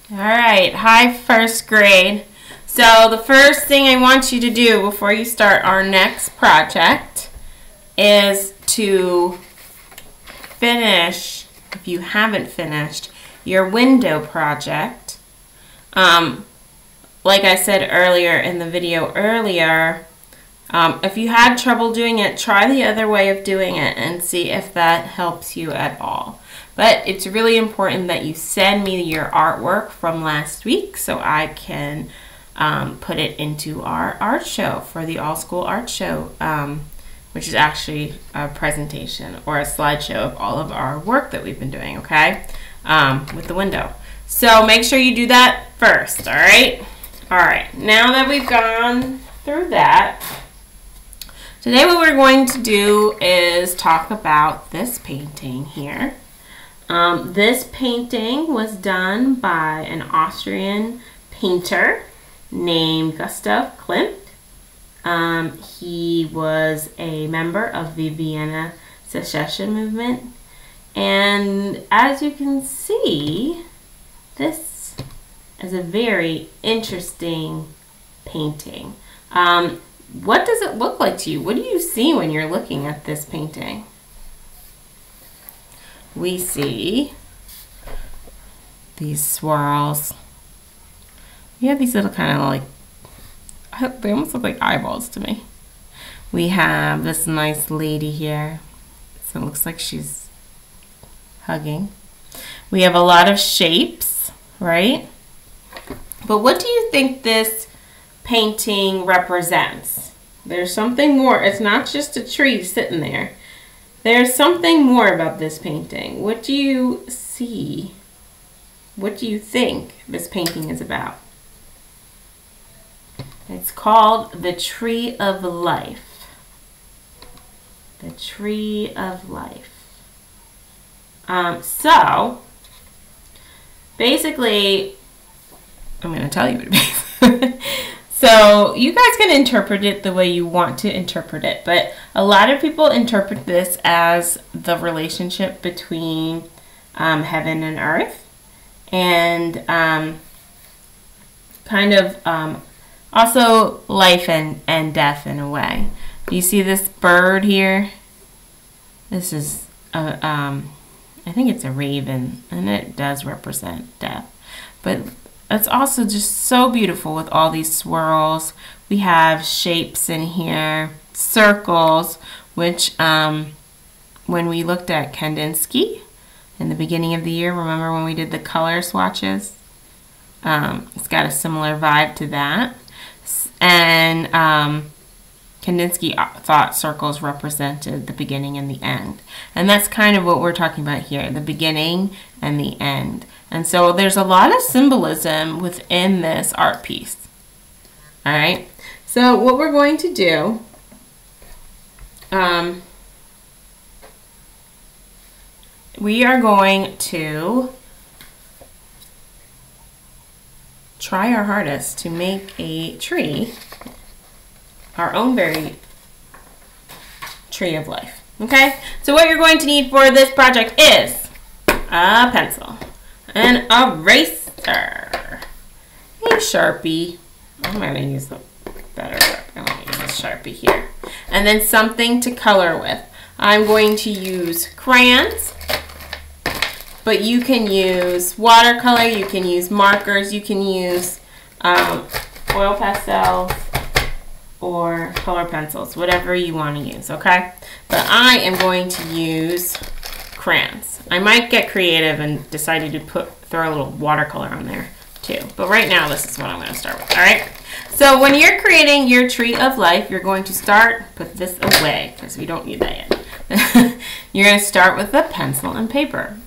All right, hi first grade. So the first thing I want you to do before you start our next project is to finish, if you haven't finished, your window project. Like I said earlier in the video if you had trouble doing it, try the other way of doing it and see if that helps you at all. But it's really important that you send me your artwork from last week so I can put it into our art show for the all-school art show, which is actually a presentation or a slideshow of all of our work that we've been doing, okay, with the window. So make sure you do that first, all right? All right, now that we've gone through that, today what we're going to do is talk about this painting here. This painting was done by an Austrian painter named Gustav Klimt. He was a member of the Vienna Secession movement, and as you can see, this is a very interesting painting. What does it look like to you? What do you see when you're looking at this painting? We see these swirls. We have these little kind of like, they almost look like eyeballs to me. We have this nice lady here. So it looks like she's hugging. We have a lot of shapes, right? But what do you think this painting represents? There's something more. It's not just a tree sitting there. There's something more about this painting. What do you see? What do you think this painting is about? It's called the Tree of Life. The Tree of Life. So, basically, I'm going to tell you what it means. So you guys can interpret it the way you want to interpret it, but a lot of people interpret this as the relationship between heaven and earth, and kind of also life and death in a way. Do you see this bird here? This is I think it's a raven, and it does represent death, but it's also just so beautiful with all these swirls. We have shapes in here, circles, which when we looked at Kandinsky in the beginning of the year, remember when we did the color swatches? It's got a similar vibe to that. And Kandinsky thought circles represented the beginning and the end. And that's kind of what we're talking about here, the beginning and the end. And so there's a lot of symbolism within this art piece. All right. So what we're going to do, we are going to try our hardest to make a tree, our own very tree of life. Okay. So what you're going to need for this project is a pencil, an eraser, a Sharpie. I'm going to use the better Sharpie. I'm going to use a Sharpie here. And then something to color with. I'm going to use crayons, but you can use watercolor, you can use markers, you can use oil pastels or color pencils, whatever you want to use, okay? But I am going to use crayons. I might get creative and decide to throw a little watercolor on there too. But right now, this is what I'm going to start with, all right? So when you're creating your tree of life, you're going to put this away because we don't need that yet. You're going to start with a pencil and paper.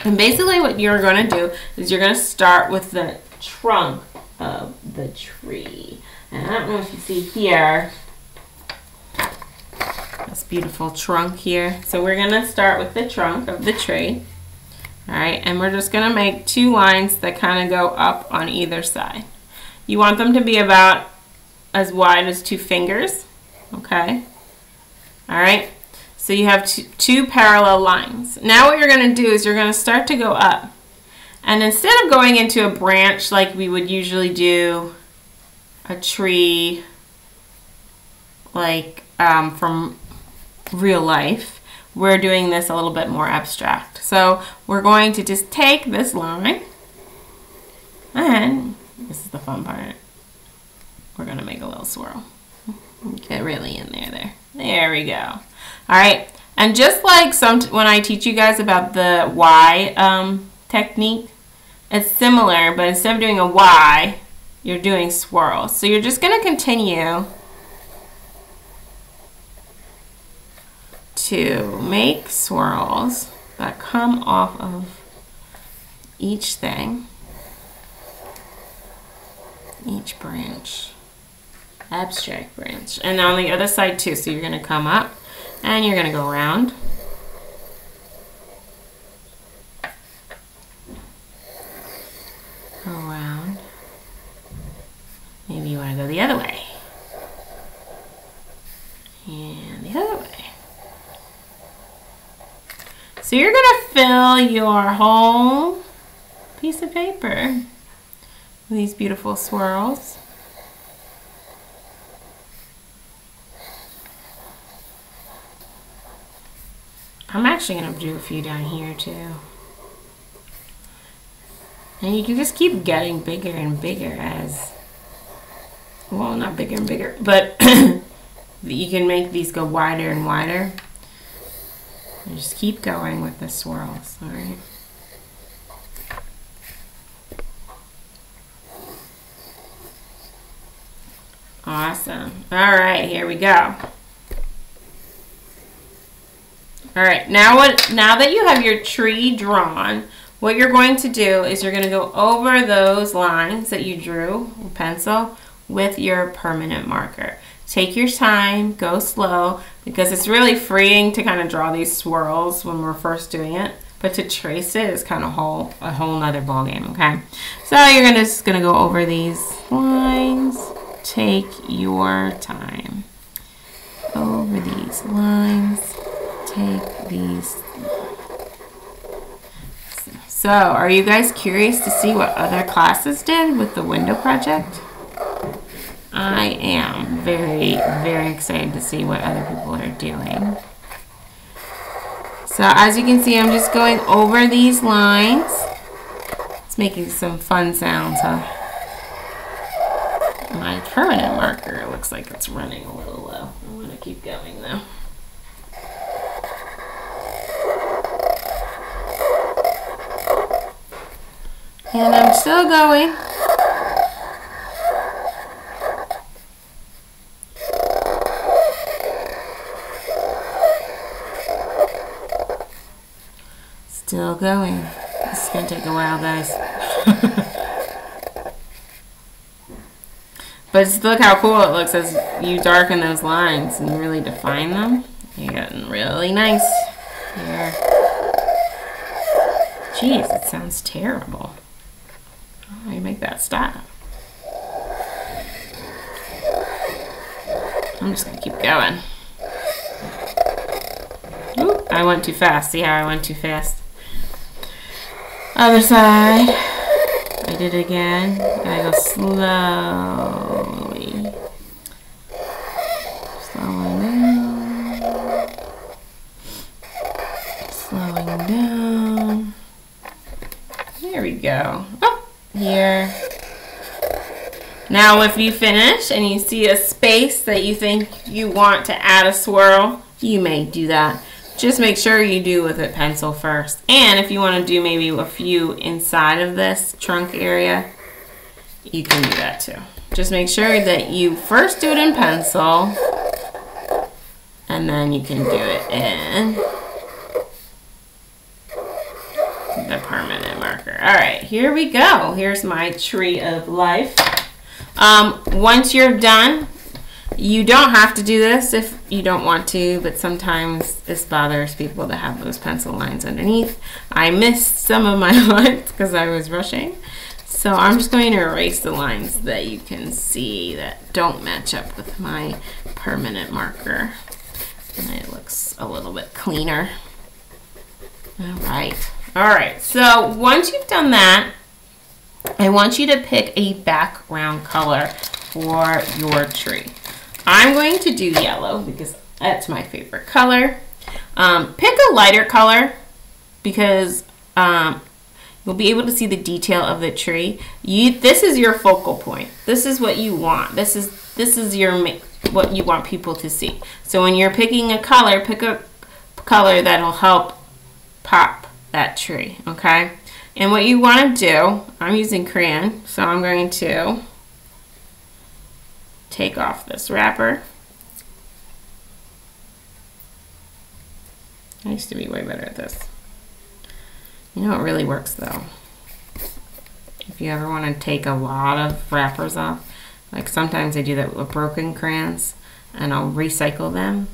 And basically what you're going to do is you're going to start with the trunk of the tree. And I don't know if you see here, this beautiful trunk here. So we're going to start with the trunk of the tree. All right, and we're just going to make two lines that kind of go up on either side. You want them to be about as wide as 2 fingers, okay? All right, so you have two parallel lines. Now what you're going to do is you're going to start to go up. And instead of going into a branch like we would usually do a tree like from real life, we're doing this a little bit more abstract. So we're going to just take this line, and this is the fun part. We're going to make a little swirl. Get really in there. There we go. All right. And just like when I teach you guys about the Y technique, it's similar, but instead of doing a Y, you're doing swirls. So you're just going to continue to make swirls that come off of each thing, each branch, abstract branch, and on the other side too. So you're going to come up and you're going to go around. Around. Maybe you want to go the other way. And the other way. So you're going to fill your whole piece of paper with these beautiful swirls. I'm actually going to do a few down here too. And you can just keep getting bigger and bigger as, well, not bigger and bigger, but you can make these go wider and wider. And just keep going with the swirls, all right? Awesome. All right, here we go. All right, now that you have your tree drawn, what you're going to do is you're going to go over those lines that you drew with pencil with your permanent marker. Take your time, go slow, because it's really freeing to kind of draw these swirls when we're first doing it, but to trace it is kind of a whole nother ball game, okay? So you're just gonna go over these lines. Take your time. Over these lines. Take these. So, are you guys curious to see what other classes did with the window project? I am very, very excited to see what other people are doing. So as you can see, I'm just going over these lines. It's making some fun sounds, huh? My permanent marker looks like it's running a little low. I'm going to keep going though. And I'm still going. Still going. This is going to take a while, guys. But just look how cool it looks as you darken those lines and really define them. You're getting really nice here. Jeez, it sounds terrible. How do you make that stop? I'm just going to keep going. Oop, I went too fast. See how I went too fast? Other side. I did it again. I go slowly. Slowing down. Slowing down. There we go. Oh, here. Now if you finish and you see a space that you think you want to add a swirl, you may do that. Just make sure you do with a pencil first. And if you want to do maybe a few inside of this trunk area, you can do that too. Just make sure that you first do it in pencil, and then you can do it in the permanent marker. All right, here we go. Here's my tree of life. Once you're done, you don't have to do this if you don't want to, but sometimes this bothers people to have those pencil lines underneath. I missed some of my lines because I was rushing. So I'm just going to erase the lines that you can see that don't match up with my permanent marker. And it looks a little bit cleaner. All right. All right, so once you've done that, I want you to pick a background color for your tree. I'm going to do yellow because that's my favorite color. Pick a lighter color because you'll be able to see the detail of the tree. This is your focal point. This is what you want. This is your what you want people to see. So when you're picking a color, pick a color that'll help pop that tree, okay? And what you want to do, I'm using crayon, so I'm going to take off this wrapper. I used to be way better at this. You know what really works though? If you ever want to take a lot of wrappers off, like sometimes I do that with broken crayons and I'll recycle them.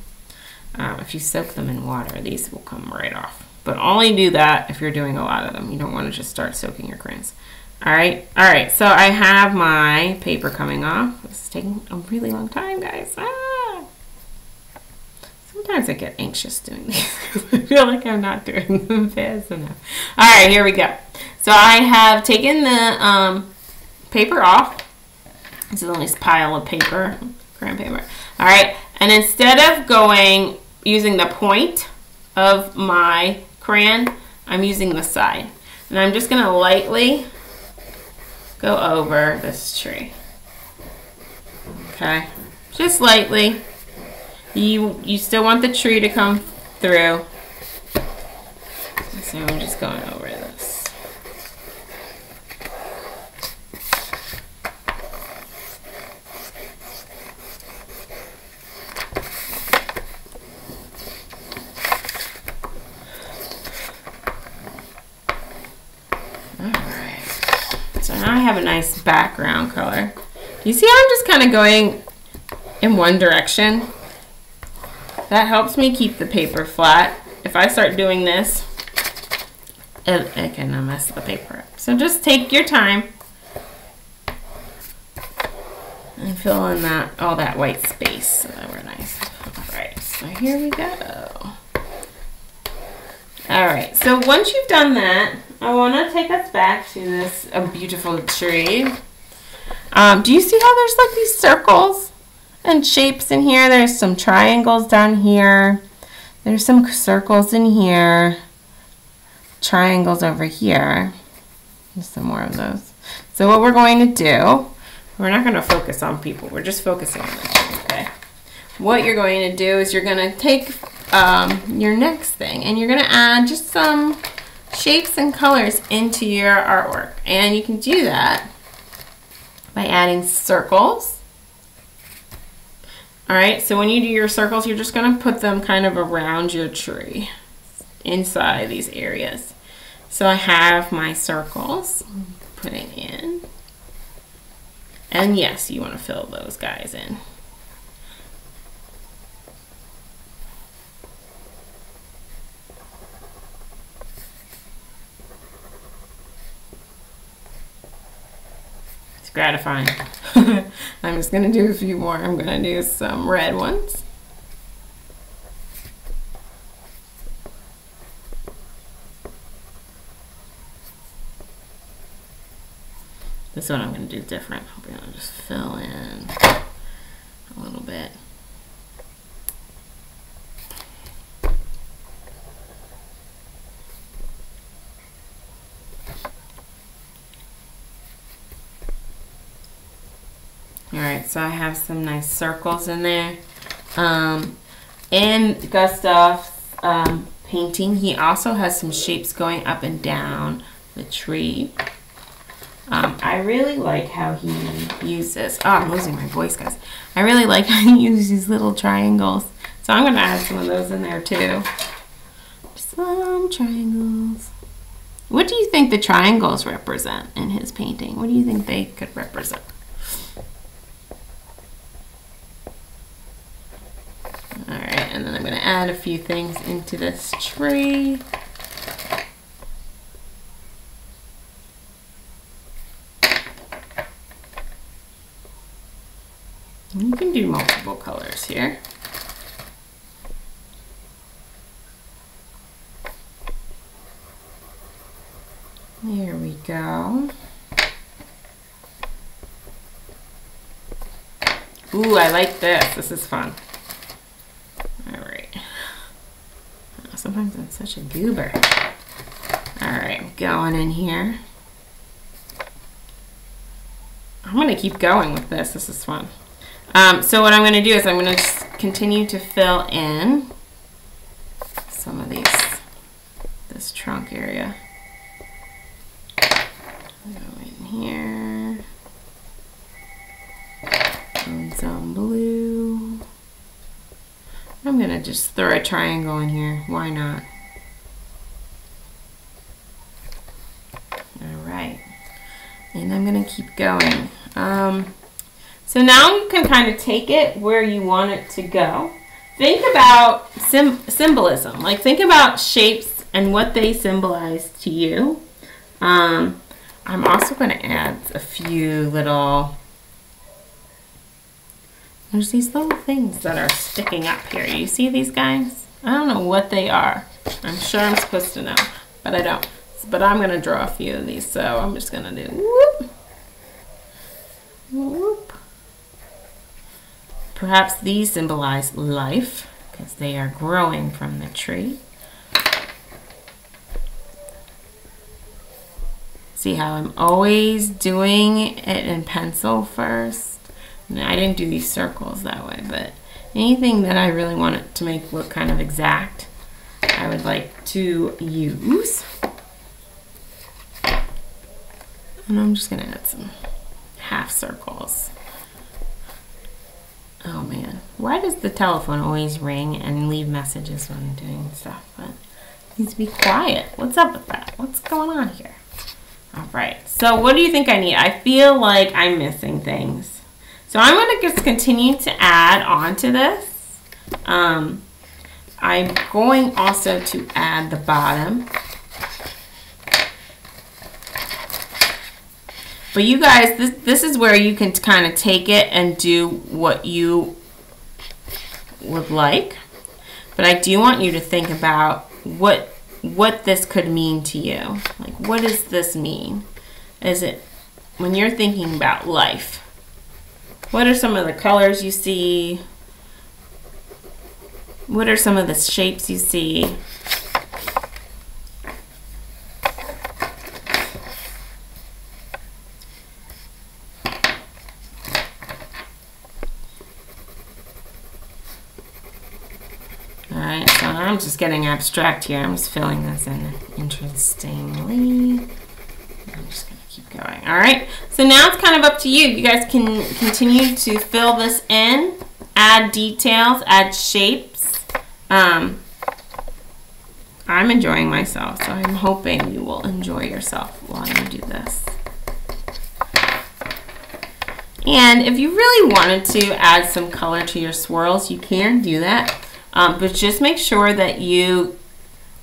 If you soak them in water, these will come right off. But only do that if you're doing a lot of them. You don't want to just start soaking your crayons. All right, so I have my paper coming off. This is taking a really long time, guys. Sometimes I get anxious doing these. I feel like I'm not doing them fast enough. All right, here we go. So I have taken the paper off. This is a nice pile of paper, crayon paper. All right, and instead of using the point of my crayon, I'm using the side. And I'm just gonna lightly go over this tree. Okay, just lightly. You still want the tree to come through. So I'm just going over this. Alright. So now I have a nice background color. You see how I'm just kind of going in one direction? That helps me keep the paper flat. If I start doing this, it can mess the paper up. So just take your time and fill in all that white space so that we're nice. All right, so here we go. All right, so once you've done that, I want to take us back to this beautiful tree. Do you see how there's like these circles and shapes in here? There's some triangles down here. There's some circles in here. Triangles over here. There's some more of those. So what we're going to do, we're not going to focus on people. We're just focusing on the tree, okay? What you're going to do is you're going to take your next thing and you're going to add just some shapes and colors into your artwork. And you can do that by adding circles. All right, so when you do your circles, you're just gonna put them kind of around your tree, inside these areas. So I have my circles, putting in. And yes, you wanna fill those guys in. Gratifying. I'm just gonna do a few more. I'm gonna do some red ones. This one I'm gonna do different. I'm gonna just fill in a little bit. Alright, so I have some nice circles in there. In Gustav's painting, he also has some shapes going up and down the tree. I really like how he uses, I'm losing my voice, guys. I really like how he uses these little triangles. So I'm going to add some of those in there too. Some triangles. What do you think the triangles represent in his painting? What do you think they could represent? Alright, and then I'm going to add a few things into this tree. You can do multiple colors here. There we go. Ooh, I like this. This is fun. All right. Oh, sometimes I'm such a goober. All right, I'm going in here. I'm gonna keep going with this. This is fun. So what I'm gonna do is I'm gonna just continue to fill in some of this trunk area. Go in here. And some blue. I'm gonna just throw a triangle in here. Why not? All right. And I'm gonna keep going. So now you can kind of take it where you want it to go. Think about symbolism. Like think about shapes and what they symbolize to you. I'm also going to add a few little, there's these little things that are sticking up here. You see these guys? I don't know what they are. I'm sure I'm supposed to know, but I don't. But I'm going to draw a few of these, so I'm just going to do whoop, whoop. Perhaps these symbolize life because they are growing from the tree. See how I'm always doing it in pencil first? Now, I didn't do these circles that way, but anything that I really want it to make look kind of exact, I would like to use. And I'm just gonna add some half circles. Oh man, why does the telephone always ring and leave messages when I'm doing stuff? But it needs to be quiet. What's up with that? What's going on here? All right, so what do you think I need? I feel like I'm missing things. So I'm gonna just continue to add on to this. I'm going also to add the bottom. But you guys, this is where you can kind of take it and do what you would like. But I do want you to think about what this could mean to you. Like, what does this mean? Is it, when you're thinking about life, what are some of the colors you see? What are some of the shapes you see? Alright, so I'm just getting abstract here. I'm just filling this in interestingly. I'm just going to keep going. Alright, so now it's kind of up to you. You guys can continue to fill this in, add details, add shapes. I'm enjoying myself, so I'm hoping you will enjoy yourself while you do this. And if you really wanted to add some color to your swirls, you can do that. But just make sure that you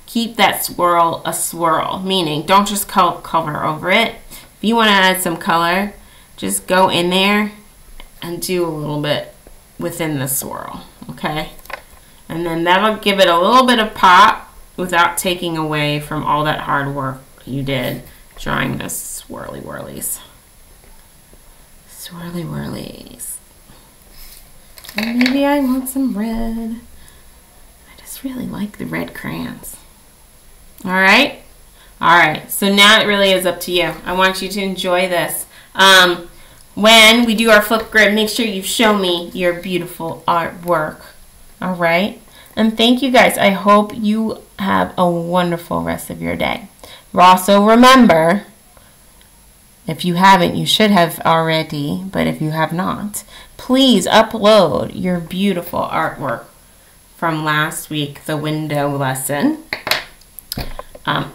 keep that swirl a swirl, meaning don't just cover over it. If you want to add some color, just go in there and do a little bit within the swirl, okay? And then that'll give it a little bit of pop without taking away from all that hard work you did drawing those swirly whirlies. Swirly whirlies. And maybe I want some red. Really like the red crayons. All right, so now it really is up to you. I want you to enjoy this. When we do our flip grid, make sure you show me your beautiful artwork. All right, and thank you guys. I hope you have a wonderful rest of your day. Also remember, if you haven't, you should have already, but if you have not, please upload your beautiful artwork from last week, the window lesson.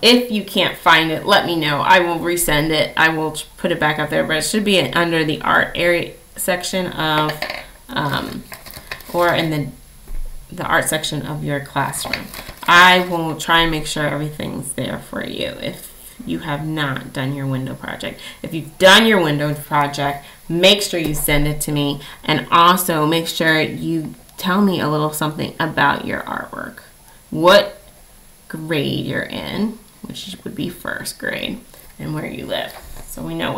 If you can't find it, let me know. I will resend it. I will put it back up there, but it should be under the art area section of, or in the art section of your classroom. I will try and make sure everything's there for you if you have not done your window project. If you've done your window project, make sure you send it to me, and also make sure you tell me a little something about your artwork. What grade you're in, which would be first grade. and where you live. So we know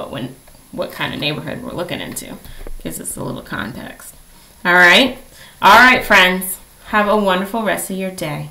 what kind of neighborhood we're looking into. Gives us a little context. All right? All right, friends. Have a wonderful rest of your day.